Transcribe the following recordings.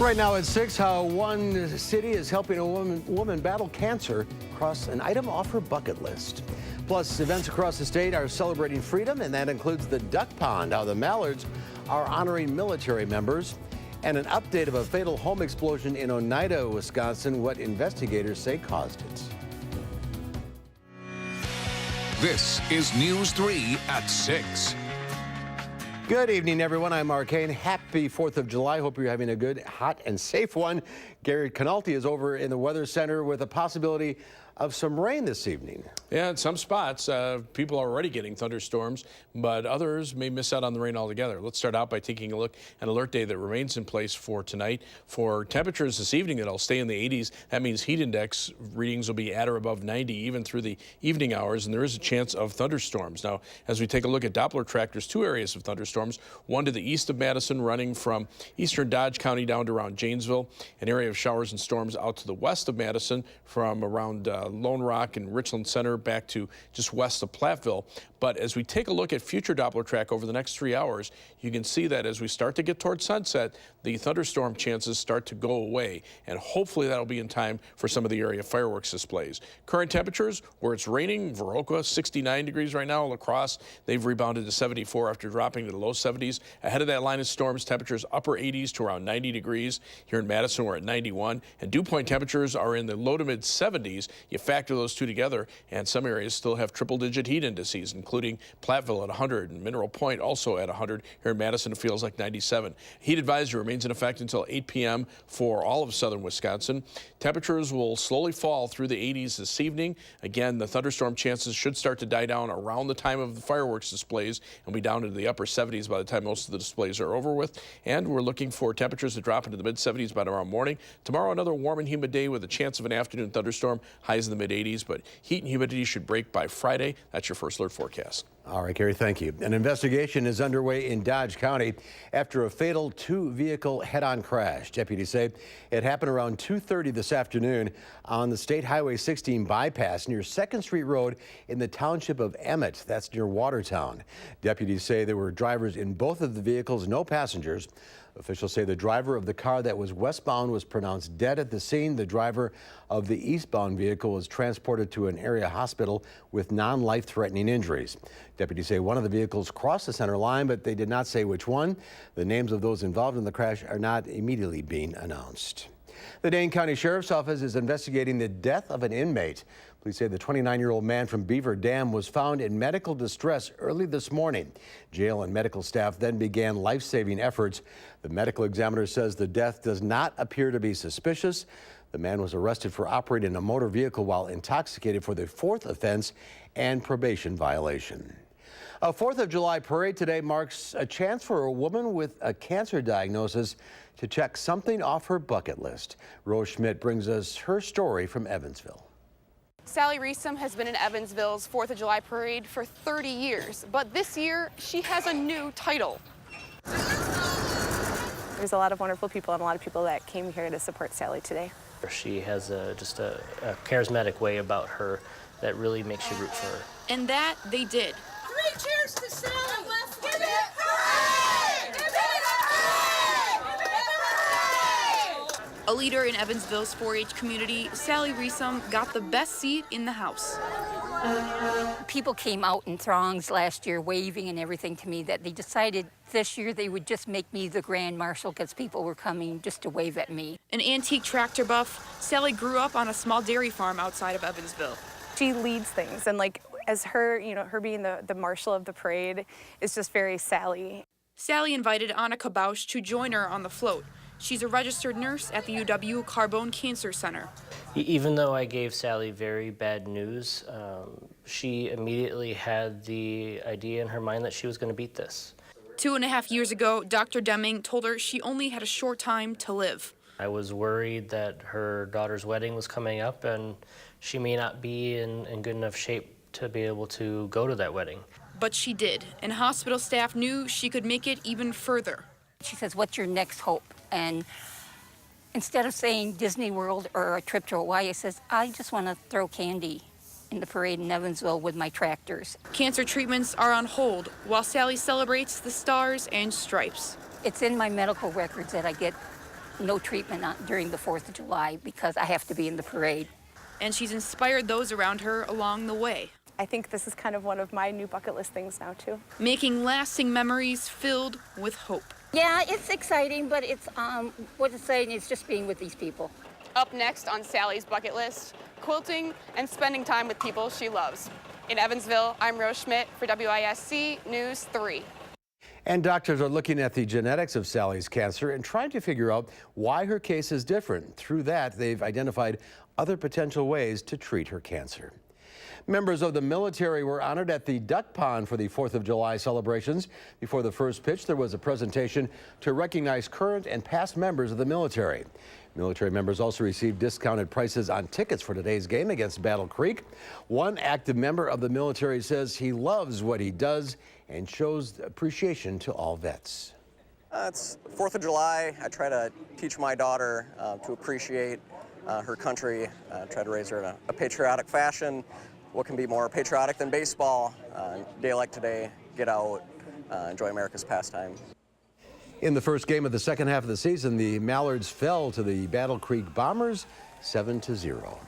Right now at 6, how one city is helping a woman battle cancer cross an item off her bucket list. Plus, events across the state are celebrating freedom, and that includes the duck pond, how the Mallards are honoring military members, and an update of a fatal home explosion in Oneida, Wisconsin, what investigators say caused it. This is News 3 at 6. Good evening, everyone. I'm Mark Kane. Happy 4th of July. Hope you're having a good, hot, and safe one. Gary Canalti is over in the Weather Center with a possibility of some rain this evening. Yeah, in some spots, people are already getting thunderstorms, but others may miss out on the rain altogether. Let's start out by taking a look at alert day that remains in place for tonight. For temperatures this evening, it'll stay in the 80s. That means heat index readings will be at or above 90 even through the evening hours, and there is a chance of thunderstorms. Now, as we take a look at Doppler trackers, two areas of thunderstorms, one to the east of Madison running from eastern Dodge County down to around Janesville, an area of showers and storms out to the west of Madison from around Lone Rock and Richland Center back to just west of Platteville. But as we take a look at future Doppler track over the next 3 hours, you can see that as we start to get towards sunset, the thunderstorm chances start to go away, and hopefully that'll be in time for some of the area fireworks displays. Current temperatures, where it's raining, Viroqua 69 degrees right now, La Crosse, they've rebounded to 74 after dropping to the low 70s. Ahead of that line of storms, temperatures upper 80s to around 90 degrees. Here in Madison, we're at 91, and dew point temperatures are in the low to mid 70s. You factor those two together, and some areas still have triple-digit heat indices, including Platteville at 100 and Mineral Point also at 100. Here in Madison, it feels like 97. Heat advisory remains in effect until 8 p.m. for all of southern Wisconsin. Temperatures will slowly fall through the 80s this evening. Again, the thunderstorm chances should start to die down around the time of the fireworks displays and be down into the upper 70s by the time most of the displays are over with. And we're looking for temperatures to drop into the mid 70s by tomorrow morning. Tomorrow, another warm and humid day with a chance of an afternoon thunderstorm, highs in the mid 80s, but heat and humidity should break by Friday. That's your first alert forecast. All right, Gary, thank you. An investigation is underway in Dodge County after a fatal two-vehicle head-on crash. Deputies say it happened around 2:30 this afternoon on the State Highway 16 bypass near 2nd Street Road in the township of Emmett. That's near Watertown. Deputies say there were drivers in both of the vehicles, no passengers. Officials say the driver of the car that was westbound was pronounced dead at the scene. The driver of the eastbound vehicle was transported to an area hospital with non-life-threatening injuries. Deputies say one of the vehicles crossed the center line, but they did not say which one. The names of those involved in the crash are not immediately being announced. The Dane County Sheriff's Office is investigating the death of an inmate. Police say the 29-year-old man from Beaver Dam was found in medical distress early this morning. Jail and medical staff then began life-saving efforts. The medical examiner says the death does not appear to be suspicious. The man was arrested for operating a motor vehicle while intoxicated for the 4th offense and probation violation. A 4th of July parade today marks a chance for a woman with a cancer diagnosis to check something off her bucket list. Rose Schmidt brings us her story from Evansville. Sally Reesum has been in Evansville's 4th of July parade for 30 years, but this year she has a new title. There's a lot of wonderful people and a lot of people that came here to support Sally today. She has just a charismatic way about her that really makes you root for her. And that they did. 3 cheers to Sally! Give it hooray! Give it hooray! Give it hooray! A leader in Evansville's 4-H community, Sally Reesum got the best seat in the house. People came out in throngs last year waving and everything to me that they decided this year they would just make me the Grand Marshal because people were coming just to wave at me. An antique tractor buff, Sally grew up on a small dairy farm outside of Evansville. She leads things, and like as her, her being the marshal of the parade is just very Sally. Sally invited Annika Bausch to join her on the float. She's a registered nurse at the UW Carbone Cancer Center. Even though I gave Sally very bad news, she immediately had the idea in her mind that she was going to beat this. 2.5 years ago, Dr. Deming told her she only had a short time to live. I was worried that her daughter's wedding was coming up and she may not be in good enough shape to be able to go to that wedding. But she did, and hospital staff knew she could make it even further. She says, "What's your next hope?" And instead of saying Disney World or a trip to Hawaii, it says, "I just want to throw candy in the parade in Evansville with my tractors." Cancer treatments are on hold while Sally celebrates the stars and stripes. It's in my medical records that I get no treatment during the 4th of July because I have to be in the parade. And she's inspired those around her along the way, I think this is kind of one of my new bucket list things now too. making lasting memories filled with hope. Yeah, it's exciting, but it's what it's saying is just being with these people. Up next on Sally's bucket list, quilting and spending time with people she loves. In Evansville, I'm Rose Schmidt for WISC News 3. And doctors are looking at the genetics of Sally's cancer and trying to figure out why her case is different. Through that, they've identified other potential ways to treat her cancer. Members of the military were honored at the Duck Pond for the 4th of July celebrations. Before the first pitch, there was a presentation to recognize current and past members of the military. Military members also received discounted prices on tickets for today's game against Battle Creek. One active member of the military says he loves what he does and shows appreciation to all vets. It's 4th of July. I try to teach my daughter to appreciate her country, try to raise her in a patriotic fashion. What can be more patriotic than baseball? A day like today, get out, enjoy America's pastime. In the first game of the second half of the season, the Mallards fell to the Battle Creek Bombers 7-0.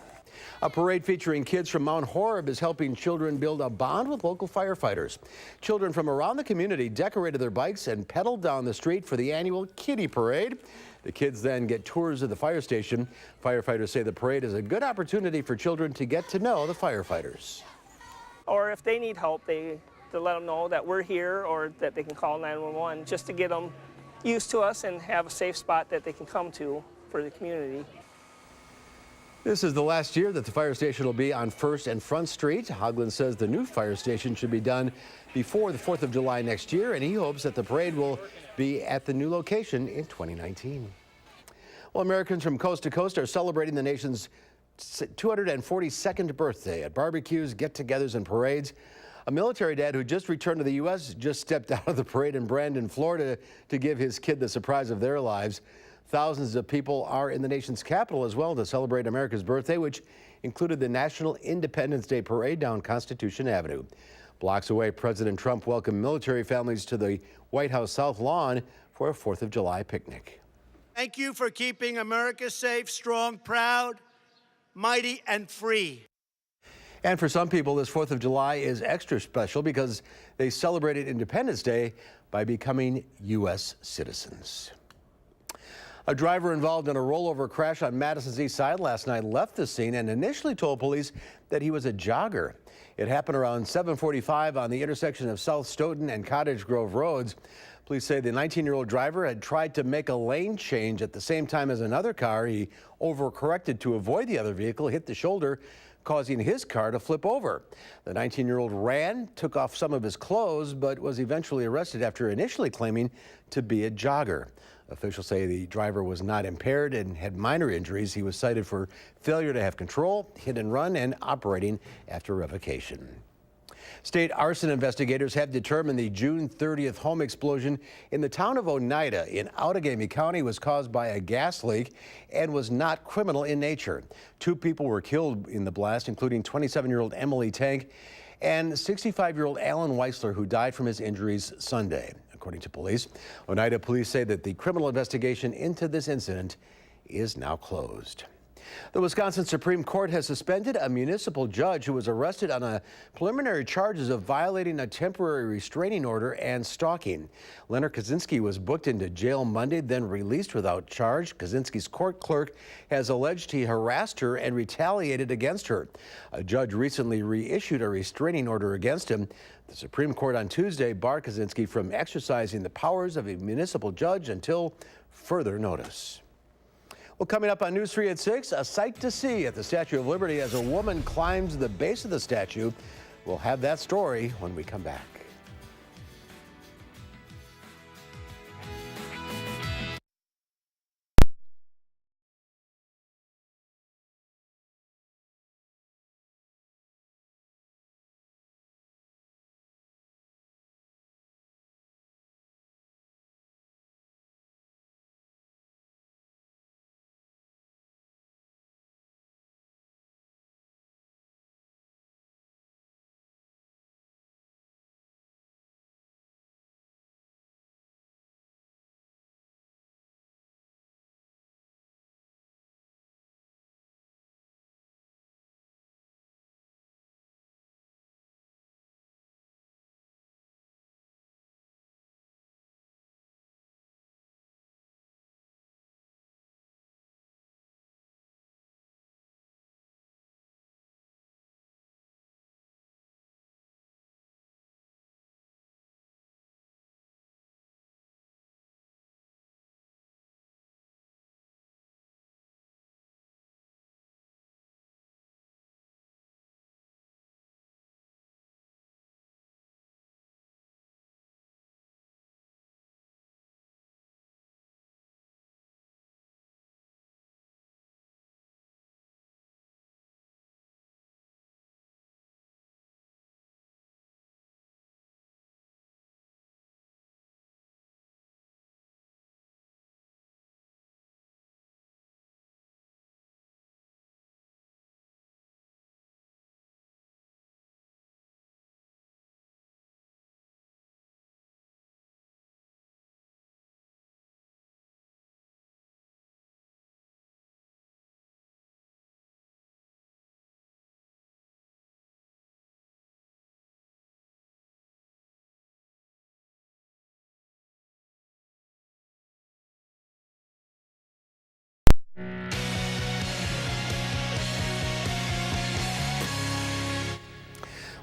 A parade featuring kids from Mount Horeb is helping children build a bond with local firefighters. Children from around the community decorated their bikes and pedaled down the street for the annual Kiddie Parade. The kids then get tours of the fire station. Firefighters say the parade is a good opportunity for children to get to know the firefighters. Or if they need help, to let them know that we're here or that they can call 911 just to get them used to us and have a safe spot that they can come to for the community. This is the last year that the fire station will be on 1st and Front Street. Hoagland says the new fire station should be done before the 4th of July next year, and he hopes that the parade will be at the new location in 2019. Well, Americans from coast to coast are celebrating the nation's 242nd birthday at barbecues, get-togethers, and parades. A military dad who just returned to the U.S. just stepped out of the parade in Brandon, Florida, to give his kid the surprise of their lives. Thousands of people are in the nation's capital as well to celebrate America's birthday, which included the National Independence Day Parade down Constitution Avenue. Blocks away, President Trump welcomed military families to the White House South Lawn for a 4th of July picnic. Thank you for keeping America safe, strong, proud, mighty, and free. And for some people, this 4th of July is extra special because they celebrated Independence Day by becoming U.S. citizens. A driver involved in a rollover crash on Madison's east side last night left the scene and initially told police that he was a jogger. It happened around 7:45 on the intersection of South Stoughton and Cottage Grove roads. Police say the 19-year-old driver had tried to make a lane change at the same time as another car. He overcorrected to avoid the other vehicle, hit the shoulder, causing his car to flip over. The 19-year-old ran, took off some of his clothes, but was eventually arrested after initially claiming to be a jogger. Officials say the driver was not impaired and had minor injuries. He was cited for failure to have control, hit and run, and operating after revocation. State arson investigators have determined the June 30th home explosion in the town of Oneida in Outagamie County was caused by a gas leak and was not criminal in nature. 2 people were killed in the blast, including 27-year-old Emily Tank and 65-year-old Alan Weisler, who died from his injuries Sunday. According to police, Oneida police say that the criminal investigation into this incident is now closed. The Wisconsin Supreme Court has suspended a municipal judge who was arrested on a preliminary charges of violating a temporary restraining order and stalking. Leonard Kaczynski was booked into jail Monday, then released without charge. Kaczynski's court clerk has alleged he harassed her and retaliated against her. A judge recently reissued a restraining order against him. The Supreme Court on Tuesday barred Kaczynski from exercising the powers of a municipal judge until further notice. Well, coming up on News 3 at 6, a sight to see at the Statue of Liberty as a woman climbs the base of the statue. We'll have that story when we come back.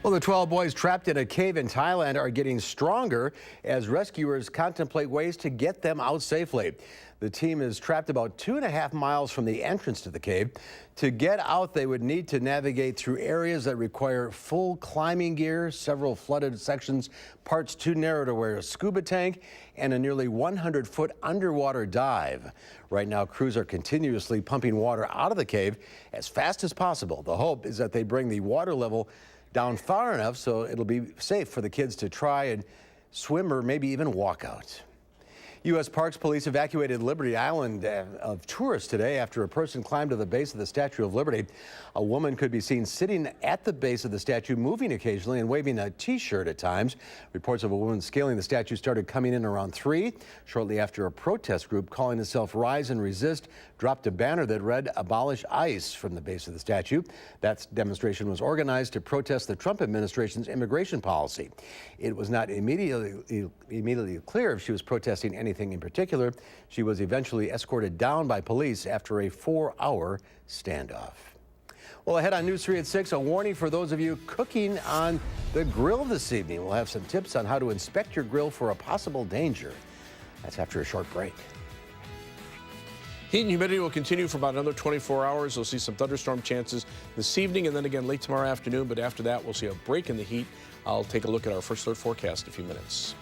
Well, the 12 boys trapped in a cave in Thailand are getting stronger as rescuers contemplate ways to get them out safely. The team is trapped about 2.5 miles from the entrance to the cave. To get out, they would need to navigate through areas that require full climbing gear, several flooded sections, parts too narrow to wear a scuba tank, and a nearly 100-foot underwater dive. Right now, crews are continuously pumping water out of the cave as fast as possible. The hope is that they bring the water level down far enough so it'll be safe for the kids to try and swim or maybe even walk out. U.S. Parks Police evacuated Liberty Island of tourists today after a person climbed to the base of the Statue of Liberty. A woman could be seen sitting at the base of the statue, moving occasionally and waving a T-shirt at times. Reports of a woman scaling the statue started coming in around 3, shortly after a protest group calling itself Rise and Resist dropped a banner that read "Abolish ICE" from the base of the statue. That demonstration was organized to protest the Trump administration's immigration policy. It was not immediately clear if she was protesting anything in particular. She was eventually escorted down by police after a 4-hour standoff. Well, ahead on News 3 at 6, a warning for those of you cooking on the grill this evening. We'll have some tips on how to inspect your grill for a possible danger. That's after a short break. Heat and humidity will continue for about another 24 hours. We'll see some thunderstorm chances this evening and then again late tomorrow afternoon. But after that, we'll see a break in the heat. I'll take a look at our first alert forecast in a few minutes.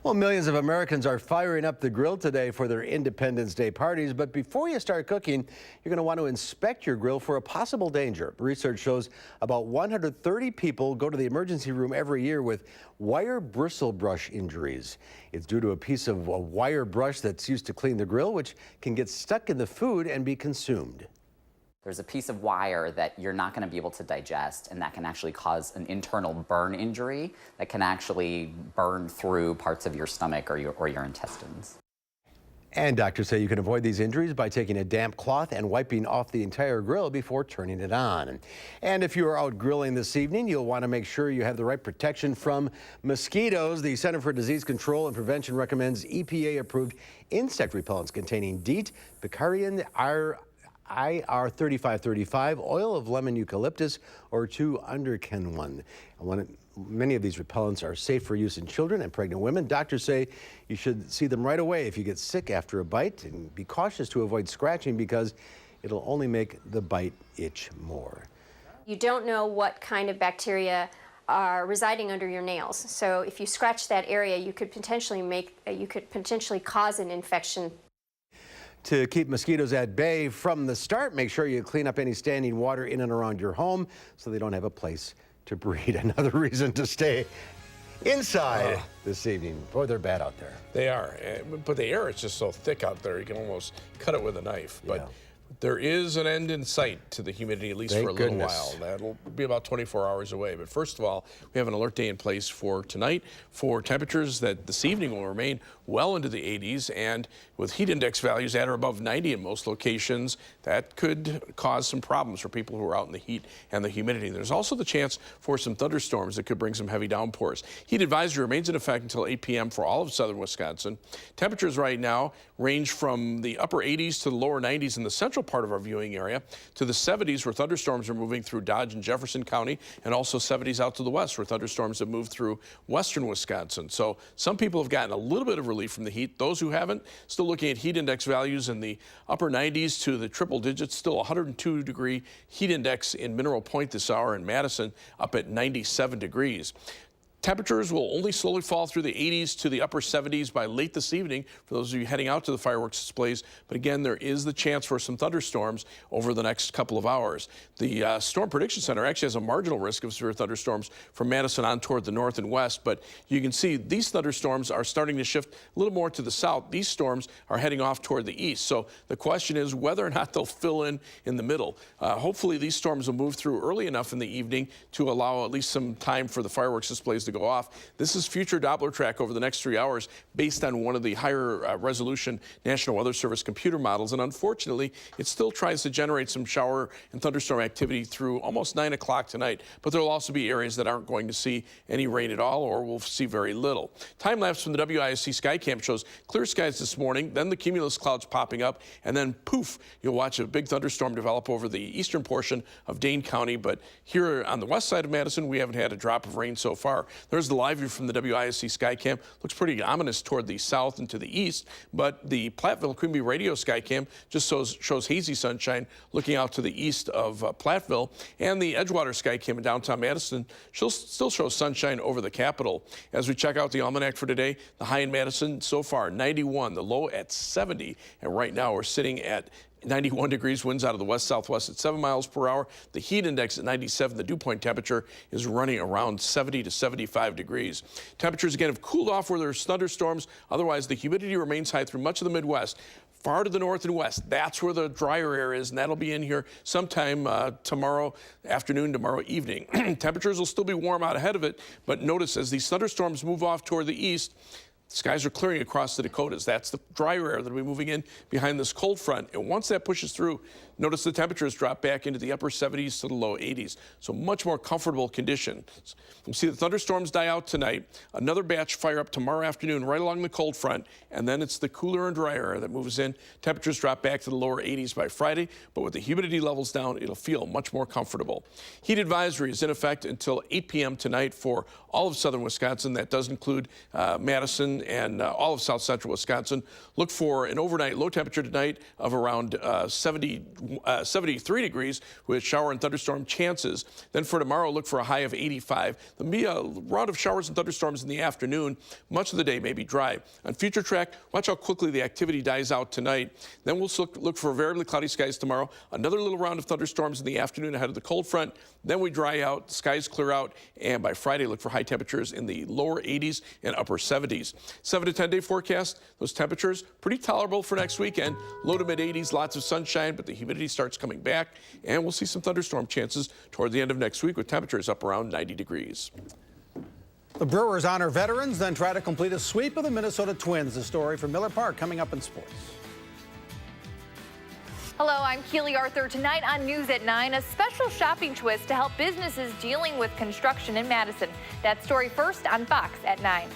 Well, millions of Americans are firing up the grill today for their Independence Day parties. But before you start cooking, you're going to want to inspect your grill for a possible danger. Research shows about 130 people go to the emergency room every year with wire bristle brush injuries. It's due to a piece of a wire brush that's used to clean the grill, which can get stuck in the food and be consumed. There's a piece of wire that you're not going to be able to digest, and that can actually cause an internal burn injury that can actually burn through parts of your stomach or your intestines. And doctors say you can avoid these injuries by taking a damp cloth and wiping off the entire grill before turning it on. And if you are out grilling this evening, you'll want to make sure you have the right protection from mosquitoes. The Center for Disease Control and Prevention recommends EPA-approved insect repellents containing DEET, picaridin, IR 3535, oil of lemon eucalyptus, or 2 Underken-1. Many of these repellents are safe for use in children and pregnant women. Doctors say you should see them right away if you get sick after a bite, and be cautious to avoid scratching because it'll only make the bite itch more. You don't know what kind of bacteria are residing under your nails. So if you scratch that area, you could potentially cause an infection. To keep mosquitoes at bay from the start, make sure you clean up any standing water in and around your home so they don't have a place to breed. Another reason to stay inside this evening. Boy, they're bad out there. They are, but the air is just so thick out there, you can almost cut it with a knife. Yeah. But there is an end in sight to the humidity, at least for a little while. That'll be about 24 hours away. But first of all, we have an alert day in place for tonight for temperatures that this evening will remain well into the 80s, and with heat index values at or above 90 in most locations, that could cause some problems for people who are out in the heat and the humidity. There's also the chance for some thunderstorms that could bring some heavy downpours. Heat advisory remains in effect until 8 p.m. for all of southern Wisconsin. Temperatures right now range from the upper 80s to the lower 90s in the central part of our viewing area, to the 70s where thunderstorms are moving through Dodge and Jefferson County, and also 70s out to the west where thunderstorms have moved through western Wisconsin. So some people have gotten a little bit of relief from the heat. Those who haven't, still looking at heat index values in the upper 90s to the triple digits. Still 102-degree heat index in Mineral Point this hour, in Madison up at 97 degrees. Temperatures will only slowly fall through the 80s to the upper 70s by late this evening for those of you heading out to the fireworks displays. But again, there is the chance for some thunderstorms over the next couple of hours. The Storm Prediction Center actually has a marginal risk of severe thunderstorms from Madison on toward the north and west. But you can see these thunderstorms are starting to shift a little more to the south. These storms are heading off toward the east. So the question is whether or not they'll fill in the middle. Hopefully these storms will move through early enough in the evening to allow at least some time for the fireworks displays to go off. This is future Doppler track over the next 3 hours based on one of the higher resolution National Weather Service computer models, and unfortunately it still tries to generate some shower and thunderstorm activity through almost 9 o'clock tonight, but there will also be areas that aren't going to see any rain at all or will see very little. Time lapse from the WISC Skycam shows clear skies this morning, then the cumulus clouds popping up, and then poof, you'll watch a big thunderstorm develop over the eastern portion of Dane County. But here on the west side of Madison, we haven't had a drop of rain so far. There's the live view from the WISC Skycam. Looks pretty ominous toward the south and to the east, but the Platteville Quimby Radio Skycam just shows hazy sunshine looking out to the east of Platteville, and the Edgewater Skycam in downtown Madison still shows sunshine over the Capitol. As we check out the almanac for today, the high in Madison so far 91, the low at 70, and right now we're sitting at 91 degrees, winds out of the west-southwest at 7 miles per hour. The heat index at 97. The dew point temperature is running around 70 to 75 degrees. Temperatures again have cooled off where there's thunderstorms. Otherwise, the humidity remains high through much of the Midwest. Far to the north and west, that's where the drier air is, and that'll be in here sometime tomorrow afternoon, tomorrow evening. Temperatures will still be warm out ahead of it, but notice as these thunderstorms move off toward the east, skies are clearing across the Dakotas. That's the drier air that will be moving in behind this cold front. And once that pushes through, notice the temperatures drop back into the upper 70s to the low 80s. So much more comfortable conditions. We'll see the thunderstorms die out tonight. Another batch fire up tomorrow afternoon right along the cold front. And then it's the cooler and drier air that moves in. Temperatures drop back to the lower 80s by Friday. But with the humidity levels down, it'll feel much more comfortable. Heat advisory is in effect until 8 p.m. tonight for all of southern Wisconsin. That does include Madison and all of south central Wisconsin. Look for an overnight low temperature tonight of around 73 degrees with shower and thunderstorm chances. Then for tomorrow, look for a high of 85. There'll be a round of showers and thunderstorms in the afternoon. Much of the day may be dry. On future track, watch how quickly the activity dies out tonight. Then we'll look for variably cloudy skies tomorrow. Another little round of thunderstorms in the afternoon ahead of the cold front. Then we dry out, the skies clear out, and by Friday, look for high temperatures in the lower 80s and upper 70s. 7 to 10 day forecast, those temperatures pretty tolerable for next weekend. Low to mid 80s, lots of sunshine, but the humidity starts coming back, and we'll see some thunderstorm chances toward the end of next week with temperatures up around 90 degrees. The Brewers honor veterans, then try to complete a sweep of the Minnesota Twins. The story from Miller Park coming up in sports. Hello, I'm Keely Arthur. Tonight on News at 9, a special shopping twist to help businesses dealing with construction in Madison. That story first on Fox at 9.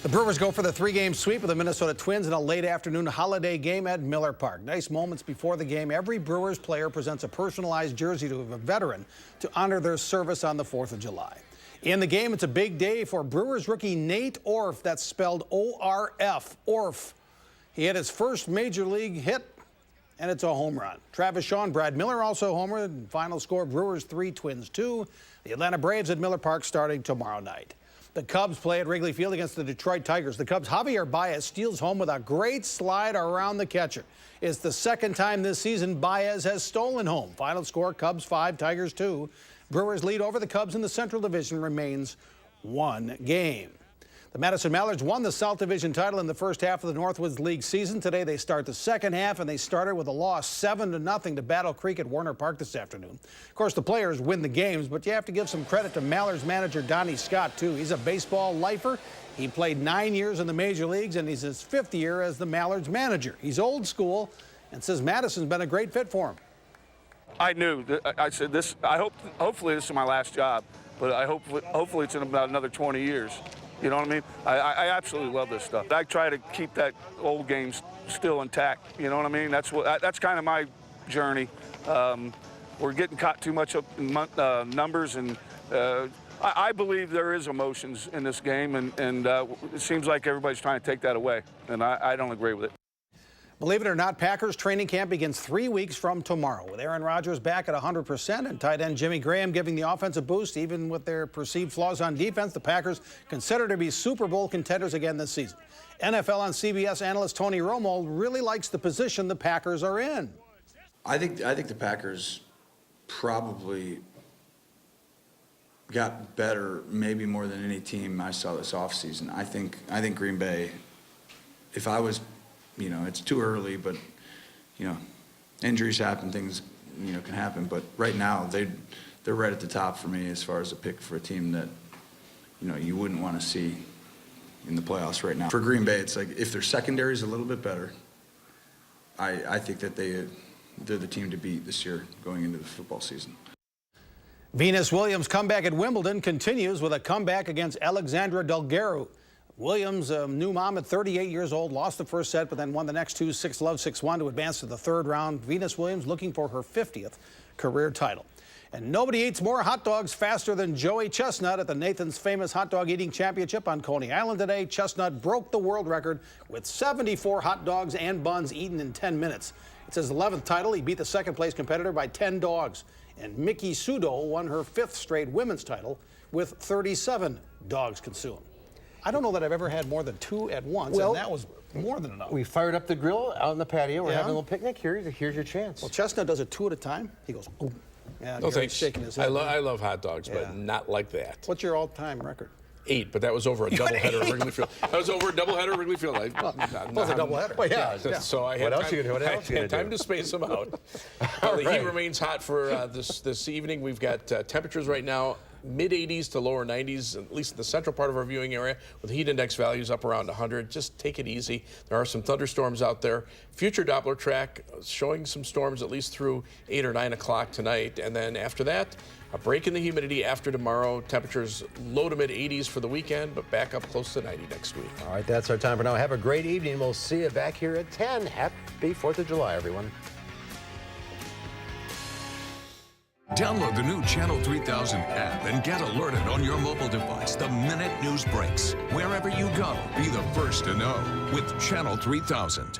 The Brewers go for the 3-game sweep of the Minnesota Twins in a late afternoon holiday game at Miller Park. Nice moments before the game. Every Brewers player presents a personalized jersey to a veteran to honor their service on the 4th of July. In the game, it's a big day for Brewers rookie Nate Orf. That's spelled O-R-F, Orf. He had his first major league hit, and it's a home run. Travis Shaw and Brad Miller also homered. Final score, Brewers 3, Twins 2. The Atlanta Braves at Miller Park starting tomorrow night. The Cubs play at Wrigley Field against the Detroit Tigers. The Cubs' Javier Baez steals home with a great slide around the catcher. It's the second time this season Baez has stolen home. Final score, Cubs 5, Tigers 2. Brewers' lead over the Cubs in the Central Division remains 1 game. The Madison Mallards won the South Division title in the first half of the Northwoods League season. Today they start the second half, and they started with a loss 7-0 to Battle Creek at Warner Park this afternoon. Of course, the players win the games, but you have to give some credit to Mallards manager Donnie Scott, too. He's a baseball lifer. He played 9 years in the major leagues, and he's his 5th year as the Mallards manager. He's old school and says Madison's been a great fit for him. I knew. I said this. Hopefully this is my last job, but hopefully it's in about another 20 years. You know what I mean? I absolutely love this stuff. I try to keep that old game still intact. You know what I mean? That's kind of my journey. We're getting caught too much up in numbers, and I believe there is emotions in this game, and it seems like everybody's trying to take that away, and I don't agree with it. Believe it or not, Packers training camp begins 3 weeks from tomorrow, with Aaron Rodgers back at 100% and tight end Jimmy Graham giving the offense a boost. Even with their perceived flaws on defense, the Packers consider to be Super Bowl contenders again this season. NFL on CBS analyst Tony Romo really likes the position the Packers are in. I think the Packers probably got better, maybe more than any team I saw this offseason. I think Green Bay, if I was, you know, it's too early, but, you know, injuries happen, things, you know, can happen. But right now, they're right at the top for me as far as a pick for a team that, you know, you wouldn't want to see in the playoffs right now. For Green Bay, it's like if their secondary is a little bit better, I think that they're the team to beat this year going into the football season. Venus Williams' comeback at Wimbledon continues with a comeback against Alexandra Delgado. Williams, a new mom at 38 years old, lost the first set, but then won the next two, 6-love, 6-1 to advance to the third round. Venus Williams looking for her 50th career title. And nobody eats more hot dogs faster than Joey Chestnut at the Nathan's Famous Hot Dog Eating Championship on Coney Island today. Chestnut broke the world record with 74 hot dogs and buns eaten in 10 minutes. It's his 11th title. He beat the second-place competitor by 10 dogs. And Miki Sudo won her 5th straight women's title with 37 dogs consumed. I don't know that I've ever had more than 2 at once, and that was more than enough. We fired up the grill out on the patio. We're having a little picnic. Here's your chance. Well, Chestnut does it 2 at a time. He goes, ooh. Yeah, no thanks. Shaking his head. I love hot dogs, but not like that. What's your all-time record? 8, but that was over a doubleheader at Wrigley Field. That was over a doubleheader at Wrigley Field. It was a doubleheader. Well, yeah. So I had time to space them out. The heat remains hot for this evening. We've got temperatures right now mid-80s to lower 90s, at least in the central part of our viewing area, with heat index values up around 100. Just take it easy. There are some thunderstorms out there. Future Doppler track showing some storms at least through 8 or 9 o'clock tonight. And then after that, a break in the humidity after tomorrow. Temperatures low to mid-80s for the weekend, but back up close to 90 next week. All right, that's our time for now. Have a great evening. We'll see you back here at 10. Happy 4th of July, everyone. Download the new Channel 3000 app and get alerted on your mobile device the minute news breaks. Wherever you go, be the first to know with Channel 3000.